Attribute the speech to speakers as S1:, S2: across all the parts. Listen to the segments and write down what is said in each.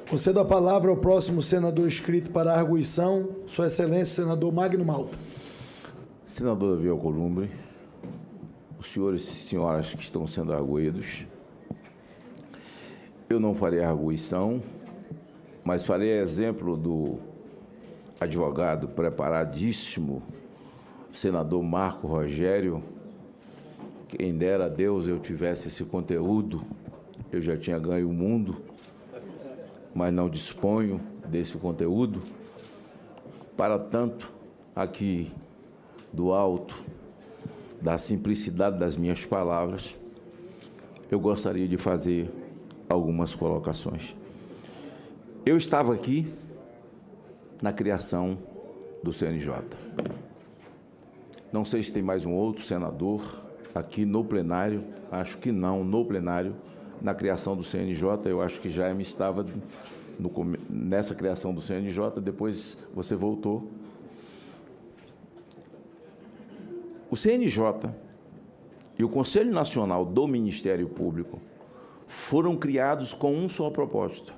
S1: Concedo a palavra ao próximo senador inscrito para a arguição, Sua Excelência, o senador Magno Malta.
S2: Senador Davi Alcolumbre, os senhores e senhoras que estão sendo arguídos, eu não farei arguição, mas farei exemplo do advogado preparadíssimo, senador Marco Rogério. Quem dera a Deus eu tivesse esse conteúdo, eu já tinha ganho o mundo, mas não disponho desse conteúdo. Para tanto, aqui do alto, da simplicidade das minhas palavras, eu gostaria de fazer algumas colocações. Eu estava aqui na criação do CNJ. Não sei se tem mais um outro senador aqui no plenário, acho que não, no plenário, na criação do CNJ. Eu acho que Jaime estava nessa criação do CNJ, depois você voltou. O CNJ e o Conselho Nacional do Ministério Público foram criados com um só propósito: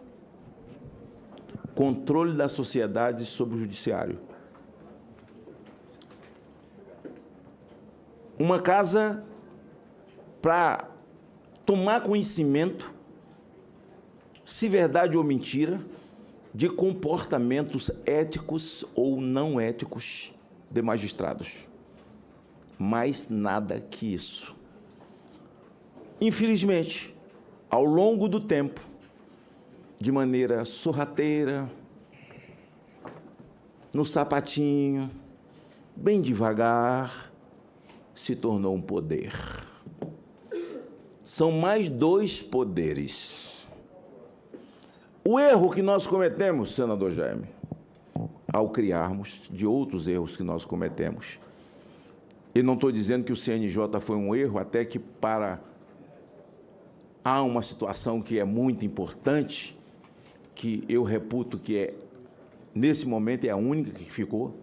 S2: controle da sociedade sobre o judiciário. Uma casa para tomar conhecimento, se verdade ou mentira, de comportamentos éticos ou não éticos de magistrados. Mais nada que isso. Infelizmente, ao longo do tempo, de maneira sorrateira, no sapatinho, bem devagar, se tornou um poder. São mais dois poderes. O erro que nós cometemos, senador Jaime, ao criarmos, de outros erros que nós cometemos, e não estou dizendo que o CNJ foi um erro, até que há uma situação que é muito importante, que eu reputo que nesse momento é a única que ficou,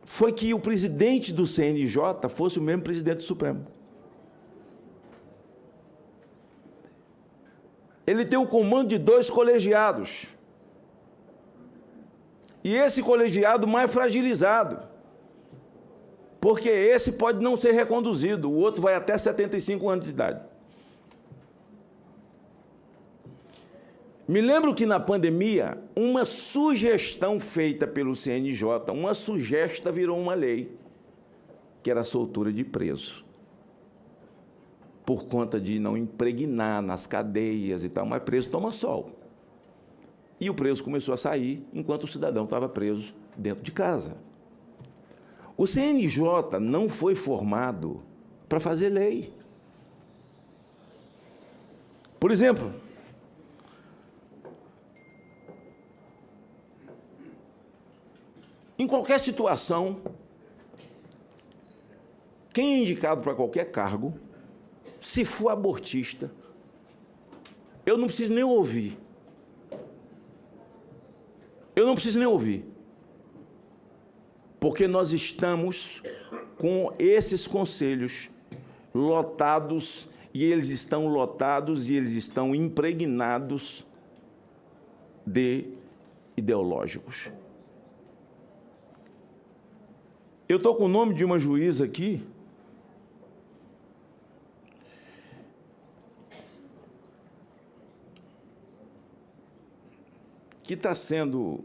S2: foi que o presidente do CNJ fosse o mesmo presidente do Supremo. Ele tem o comando de 2 colegiados. E esse colegiado mais fragilizado, porque esse pode não ser reconduzido, o outro vai até 75 anos de idade. Me lembro que na pandemia, uma sugestão feita pelo CNJ, uma sugesta virou uma lei, que era a soltura de preso, por conta de não impregnar nas cadeias e tal, mas preso toma sol. E o preso começou a sair, enquanto o cidadão estava preso dentro de casa. O CNJ não foi formado para fazer lei. Por exemplo, em qualquer situação, quem é indicado para qualquer cargo, se for abortista, eu não preciso nem ouvir. Eu não preciso nem ouvir. Porque nós estamos com esses conselhos lotados, e eles estão lotados e eles estão impregnados de ideológicos. Eu estou com o nome de uma juíza aqui, que está sendo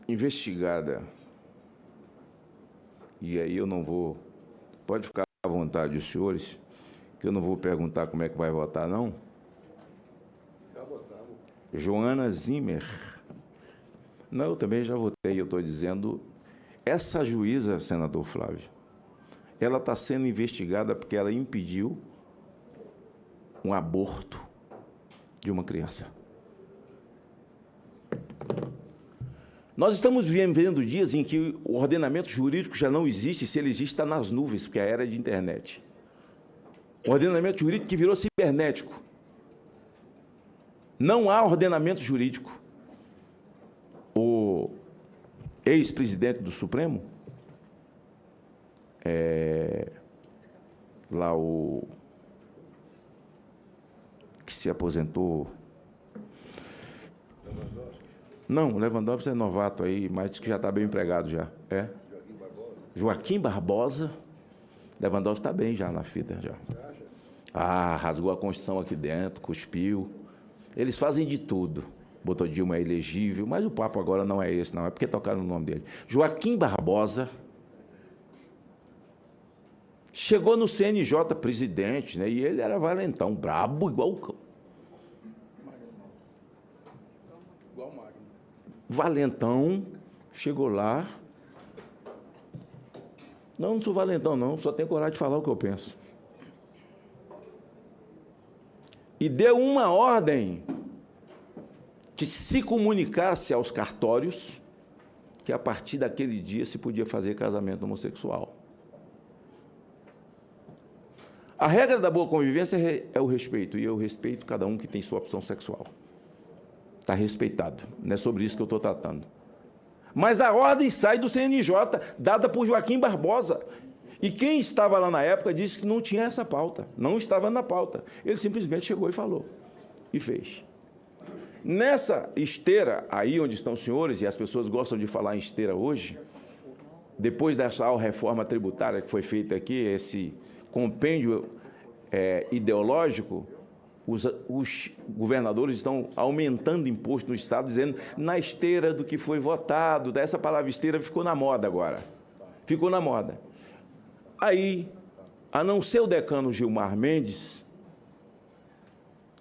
S2: investigada, e aí eu não vou, pode ficar à vontade os senhores, que eu não vou perguntar como é que vai votar, não. Já votamos. Joana Zimmer. Não, eu também já votei, eu estou dizendo, essa juíza, senador Flávio, ela está sendo investigada porque ela impediu um aborto de uma criança. Nós estamos vivendo dias em que o ordenamento jurídico já não existe, se ele existe está nas nuvens, porque é a era de internet. O ordenamento jurídico que virou cibernético. Não há ordenamento jurídico. O ex-presidente do Supremo lá o que se aposentou. Não, o Lewandowski é novato aí, mas que já está bem empregado já. É? Joaquim Barbosa. Lewandowski está bem já na fita. Já. Ah, rasgou a Constituição aqui dentro, cuspiu. Eles fazem de tudo. Botou Dilma elegível, mas o papo agora não é esse, não. É porque tocaram o nome dele. Joaquim Barbosa chegou no CNJ presidente, né? E ele era valentão, brabo, igual o valentão, chegou lá. Não sou valentão, não, só tenho coragem de falar o que eu penso. E deu uma ordem que se comunicasse aos cartórios que a partir daquele dia se podia fazer casamento homossexual. A regra da boa convivência é o respeito, e eu respeito cada um que tem sua opção sexual. Está respeitado, não é sobre isso que eu estou tratando. Mas a ordem sai do CNJ, dada por Joaquim Barbosa. E quem estava lá na época disse que não tinha essa pauta, não estava na pauta. Ele simplesmente chegou e falou, e fez. Nessa esteira, aí onde estão os senhores, e as pessoas gostam de falar em esteira hoje, depois dessa reforma tributária que foi feita aqui, esse compêndio ideológico, os governadores estão aumentando imposto no Estado, dizendo na esteira do que foi votado. Essa palavra esteira ficou na moda agora. Ficou na moda. Aí, a não ser o decano Gilmar Mendes,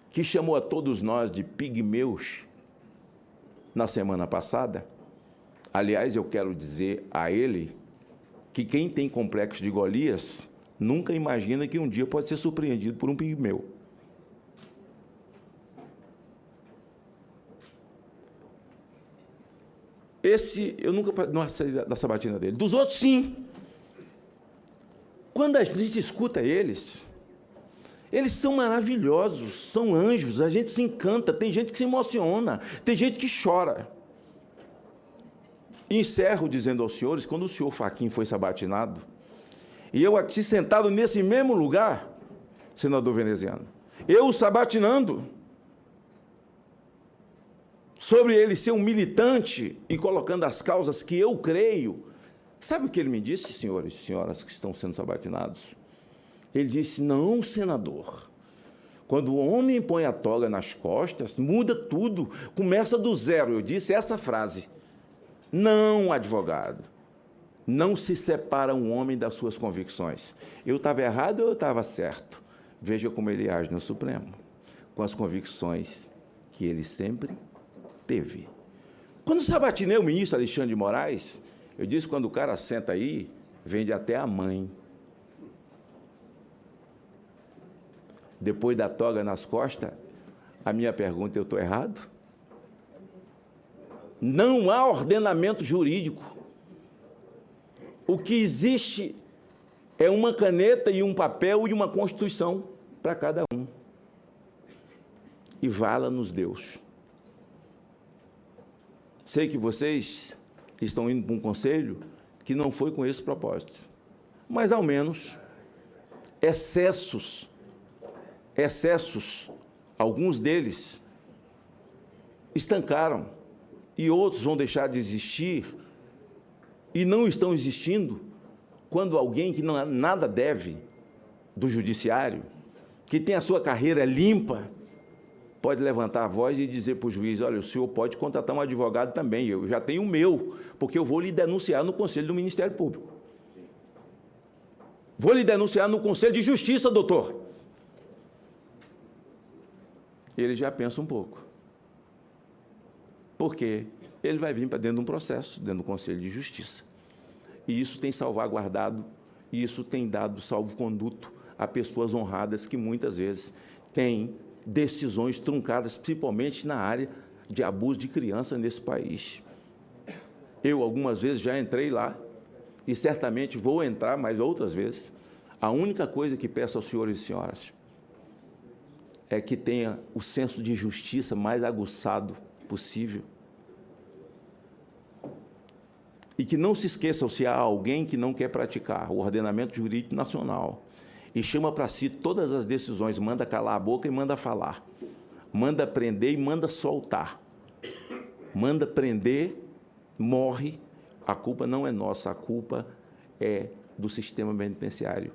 S2: que chamou a todos nós de pigmeus na semana passada, aliás, eu quero dizer a ele que quem tem complexo de Golias nunca imagina que um dia pode ser surpreendido por um pigmeu. Esse, eu nunca não saí da sabatina dele. Dos outros, sim. Quando a gente escuta eles são maravilhosos, são anjos, a gente se encanta, tem gente que se emociona, tem gente que chora. Encerro dizendo aos senhores, quando o senhor Fachin foi sabatinado, e eu aqui sentado nesse mesmo lugar, senador veneziano, eu o sabatinando, sobre ele ser um militante e colocando as causas que eu creio. Sabe o que ele me disse, senhores e senhoras que estão sendo sabatinados? Ele disse, não, senador, quando o homem põe a toga nas costas, muda tudo, começa do zero. Eu disse essa frase, não, advogado, não se separa um homem das suas convicções. Eu estava errado ou eu estava certo? Veja como ele age no Supremo, com as convicções que ele sempre teve. Quando sabatinei o ministro Alexandre de Moraes, eu disse, quando o cara senta aí, vende até a mãe. Depois da toga nas costas, a minha pergunta, eu estou errado? Não há ordenamento jurídico. O que existe é uma caneta e um papel e uma Constituição para cada um. E vala-nos Deus. Sei que vocês estão indo para um conselho que não foi com esse propósito. Mas, ao menos, excessos, alguns deles estancaram e outros vão deixar de existir e não estão existindo quando alguém que não, nada deve do judiciário, que tem a sua carreira limpa, pode levantar a voz e dizer para o juiz, olha, o senhor pode contratar um advogado também, eu já tenho o meu, porque eu vou lhe denunciar no Conselho do Ministério Público. Vou lhe denunciar no Conselho de Justiça, doutor. Ele já pensa um pouco. Porque ele vai vir para dentro de um processo, dentro do Conselho de Justiça. E isso tem salvaguardado, e isso tem dado salvo-conduto a pessoas honradas que muitas vezes têm decisões truncadas, principalmente na área de abuso de criança nesse país. Eu, algumas vezes, já entrei lá, e certamente vou entrar mais outras vezes. A única coisa que peço aos senhores e senhoras é que tenha o senso de justiça mais aguçado possível. E que não se esqueçam se há alguém que não quer praticar o ordenamento jurídico nacional e chama para si todas as decisões, manda calar a boca e manda falar, manda prender e manda soltar, manda prender, morre, a culpa não é nossa, a culpa é do sistema penitenciário.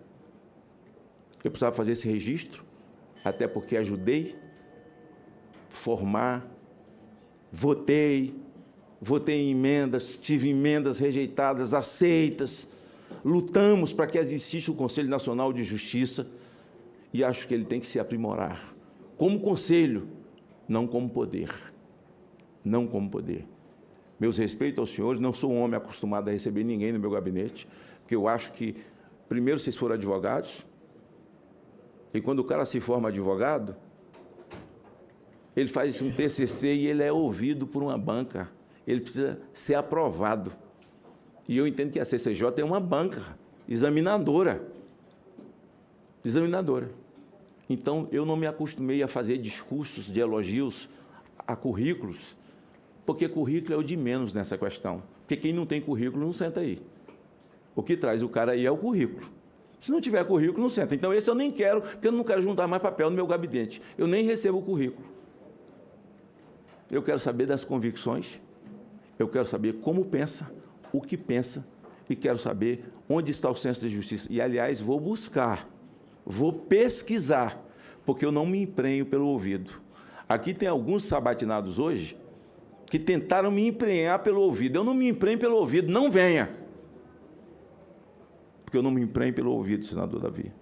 S2: Eu precisava fazer esse registro, até porque ajudei a formar, votei em emendas, tive emendas rejeitadas, aceitas, lutamos para que exista o Conselho Nacional de Justiça e acho que ele tem que se aprimorar, como conselho, não como poder, não como poder. Meus respeitos aos senhores, não sou um homem acostumado a receber ninguém no meu gabinete, porque eu acho que, primeiro, vocês foram advogados, e quando o cara se forma advogado, ele faz um TCC e ele é ouvido por uma banca, ele precisa ser aprovado. E eu entendo que a CCJ é uma banca examinadora. Então, eu não me acostumei a fazer discursos de elogios a currículos, porque currículo é o de menos nessa questão. Porque quem não tem currículo não senta aí. O que traz o cara aí é o currículo. Se não tiver currículo, não senta. Então, esse eu nem quero, porque eu não quero juntar mais papel no meu gabinete. Eu nem recebo o currículo. Eu quero saber das convicções, eu quero saber como pensa, o que pensa, e quero saber onde está o senso de justiça. E, aliás, vou buscar, vou pesquisar, porque eu não me emprenho pelo ouvido. Aqui tem alguns sabatinados hoje que tentaram me emprenhar pelo ouvido. Eu não me emprenho pelo ouvido, não venha. Porque eu não me emprenho pelo ouvido, senador Davi.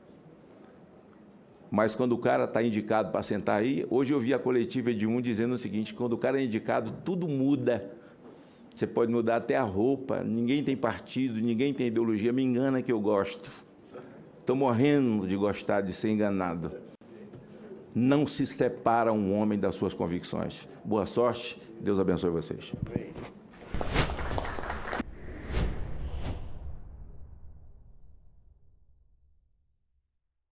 S2: Mas quando o cara está indicado para sentar aí, hoje eu vi a coletiva de um dizendo o seguinte, quando o cara é indicado, tudo muda. Você pode mudar até a roupa, ninguém tem partido, ninguém tem ideologia, me engana que eu gosto. Estou morrendo de gostar de ser enganado. Não se separa um homem das suas convicções. Boa sorte, Deus abençoe vocês.